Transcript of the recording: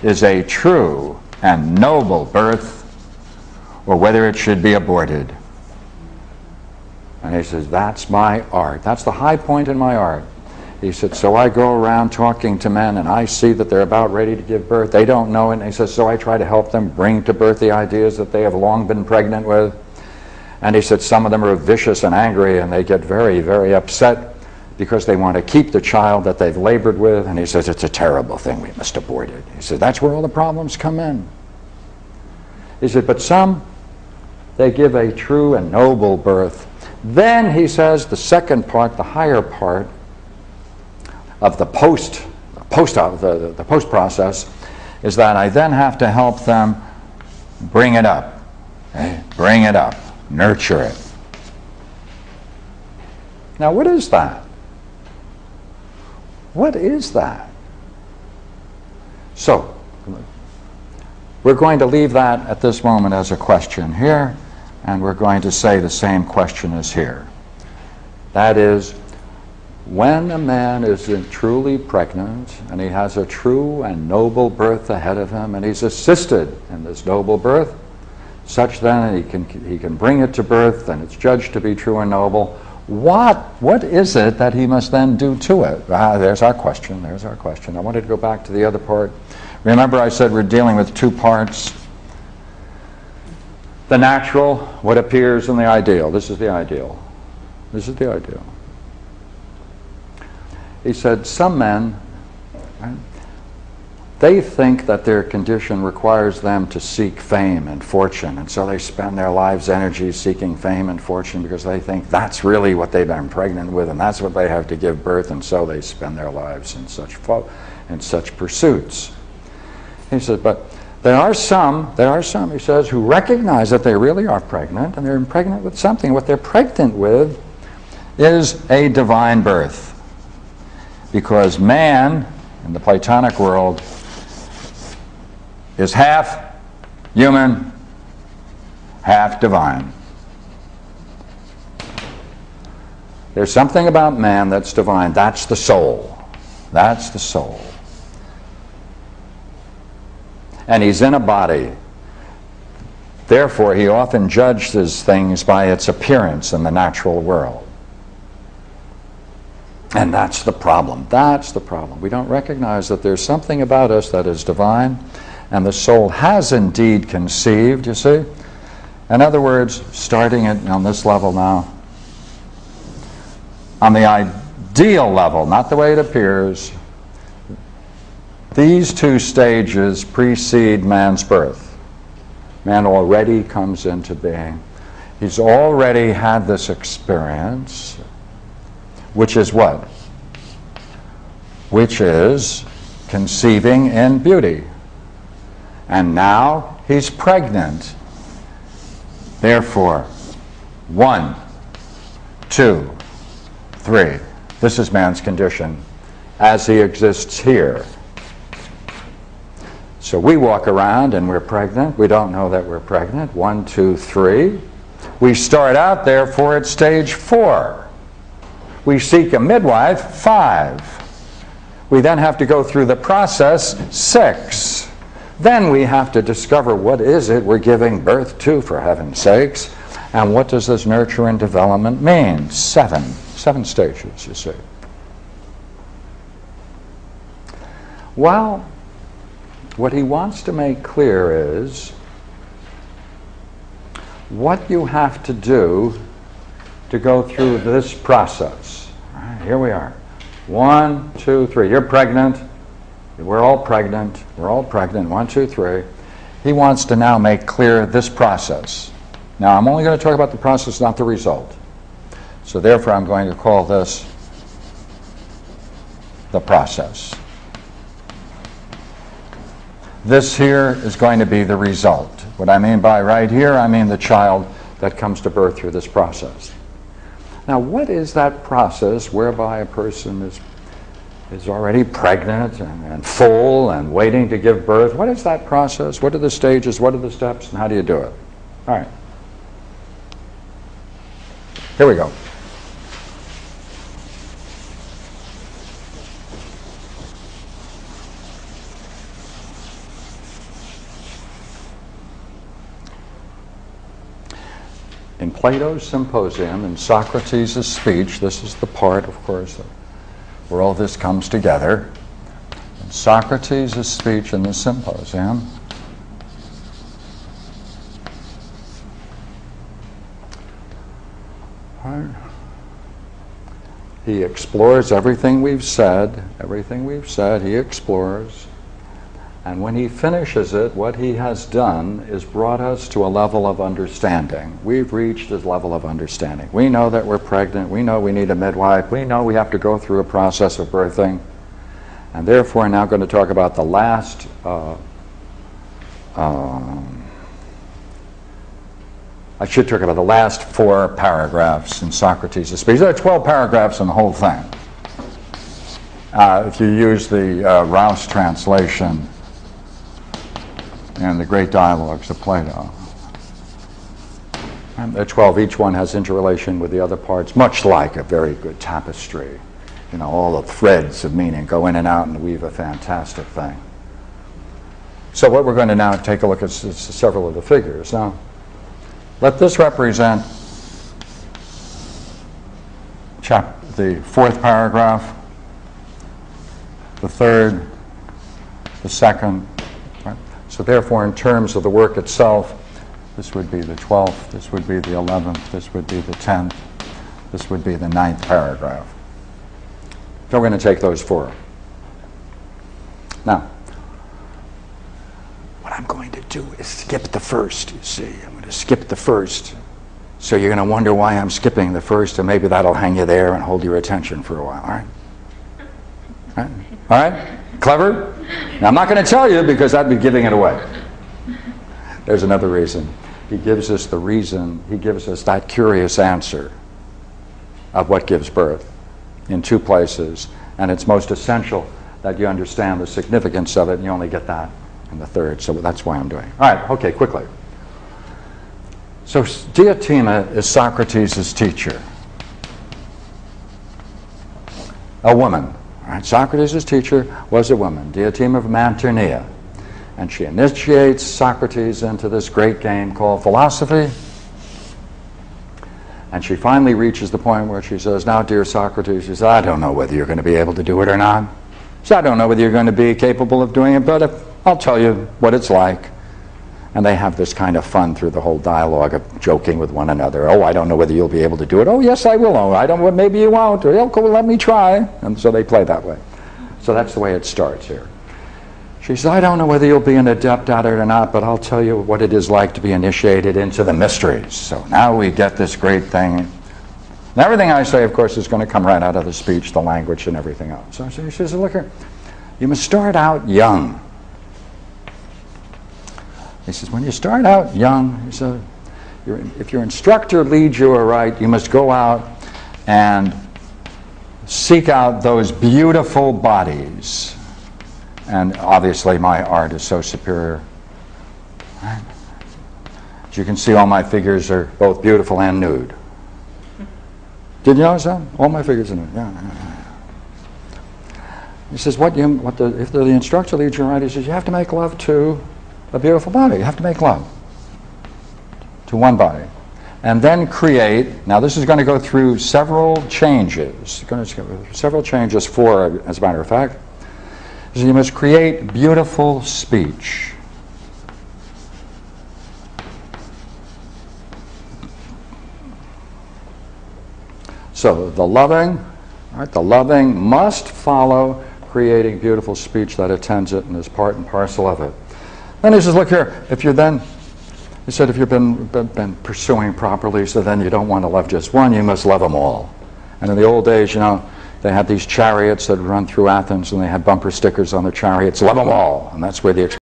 is a true and noble birth, or whether it should be aborted. And he says, that's my art. That's the high point in my art. He said, so I go around talking to men, and I see that they're about ready to give birth. They don't know it. And he says, so I try to help them bring to birth the ideas that they have long been pregnant with. And he said, some of them are vicious and angry, and they get very, very upset because they want to keep the child that they've labored with. And he says, it's a terrible thing. We must abort it. He said, that's where all the problems come in. He said, but some, they give a true and noble birth. Then, he says, the second part, the higher part of the post process is that I then have to help them bring it up. Bring it up. Nurture it. Now, what is that? What is that? So, we're going to leave that at this moment as a question here, and we're going to say the same question is here. That is, when a man is truly pregnant and he has a true and noble birth ahead of him, and he's assisted in this noble birth, such then he can bring it to birth and it's judged to be true and noble, what is it that he must then do to it? There's our question. There's our question. I wanted to go back to the other part. Remember, I said we're dealing with two parts. The natural, what appears, and the ideal. This is the ideal. This is the ideal. He said, some men, right, they think that their condition requires them to seek fame and fortune, and so they spend their lives' energy seeking fame and fortune because they think that's really what they've been pregnant with, and that's what they have to give birth, and so they spend their lives in such pursuits. He said, but there are some, he says, who recognize that they really are pregnant, and they're pregnant with something. What they're pregnant with is a divine birth. Because man, in the Platonic world, is half human, half divine. There's something about man that's divine. That's the soul. That's the soul. And he's in a body. Therefore, he often judges things by its appearance in the natural world. And that's the problem. That's the problem. We don't recognize that there's something about us that is divine, and the soul has indeed conceived, you see. In other words, starting it on this level now, on the ideal level, not the way it appears, these two stages precede man's birth. Man already comes into being. He's already had this experience, which is what? Which is conceiving in beauty. And now he's pregnant. Therefore, 1, 2, 3. This is man's condition as he exists here. So we walk around and we're pregnant. We don't know that we're pregnant. 1, 2, 3. We start out, therefore, at stage 4. We seek a midwife, 5. We then have to go through the process, 6. Then we have to discover what is it we're giving birth to, for heaven's sakes, and what does this nurture and development mean? 7 stages, you see. Well, what he wants to make clear is what you have to do to go through this process. All right, here we are. 1, 2, 3. You're pregnant. We're all pregnant. We're all pregnant. 1, 2, 3. He wants to now make clear this process. Now, I'm only going to talk about the process, not the result. So therefore, I'm going to call this the process. This here is going to be the result. What I mean by right here, I mean the child that comes to birth through this process. Now, what is that process whereby a person is already pregnant and full and waiting to give birth? What is that process? What are the stages? What are the steps? And how do you do it? All right. Here we go. in Plato's Symposium, in Socrates' speech, this is the part, of course, where all this comes together. In Socrates' speech in the Symposium, he explores everything we've said, he explores. And when he finishes it, what he has done is brought us to a level of understanding. We've reached this level of understanding. We know that we're pregnant. We know we need a midwife. We know we have to go through a process of birthing. And therefore, I'm now going to talk about the last I should talk about the last 4 paragraphs in Socrates' speech. There are 12 paragraphs in the whole thing. If you use the Rouse translation and the great dialogues of Plato. And there are 12. Each one has interrelation with the other parts, much like a very good tapestry. You know, all the threads of meaning go in and out and weave a fantastic thing. So what we're going to now take a look at is several of the figures. Now, let this represent the 4th paragraph, the 3rd, the 2nd. Right? So therefore, in terms of the work itself, this would be the 12th, this would be the 11th, this would be the 10th, this would be the 9th paragraph. So we're going to take those 4. Now, what I'm going to do is skip the first, you see. I'm going to skip the first. So you're going to wonder why I'm skipping the first, and maybe that'll hang you there and hold your attention for a while, all right? All right? All right? Clever? Now, I'm not going to tell you because I'd be giving it away. There's another reason. He gives us the reason, he gives us that curious answer of what gives birth in 2 places, and it's most essential that you understand the significance of it, and you only get that in the 3rd, so that's why I'm doing it. All right, okay, quickly. So Diotima is Socrates' teacher. A woman. All right, Socrates' teacher was a woman, Diotima of Mantinea. And she initiates Socrates into this great game called philosophy. And she finally reaches the point where she says, now, dear Socrates, she says, I don't know whether you're going to be able to do it or not. She says, I don't know whether you're going to be capable of doing it, but I'll tell you what it's like. And they have this kind of fun through the whole dialogue of joking with one another. Oh, I don't know whether you'll be able to do it. Oh, yes, I will. Oh, I don't know, maybe you won't. Or, oh, cool, let me try. And so they play that way. So that's the way it starts here. She says, I don't know whether you'll be an adept at it or not, but I'll tell you what it is like to be initiated into the mysteries. So now we get this great thing. And everything I say, of course, is going to come right out of the speech, the language, and everything else. So she says, look here, you must start out young. He says, when you start out young, he said, if your instructor leads you aright, you must go out and seek out those beautiful bodies. And obviously my art is so superior. Right? As you can see, all my figures are both beautiful and nude. Did you notice that? All my figures are nude. Yeah. He says, if the instructor leads you right, he says, you have to make love to a beautiful body. You have to make love to one body. And then create, now this is going to go through several changes. Several changes, 4 as a matter of fact. So you must create beautiful speech. So the loving must follow creating beautiful speech that attends it and is part and parcel of it. Then he says, look here, if you've been pursuing properly, so then you don't want to love just one, you must love them all. And in the old days, you know, they had these chariots that run through Athens, and they had bumper stickers on the chariots, love them all. And that's where the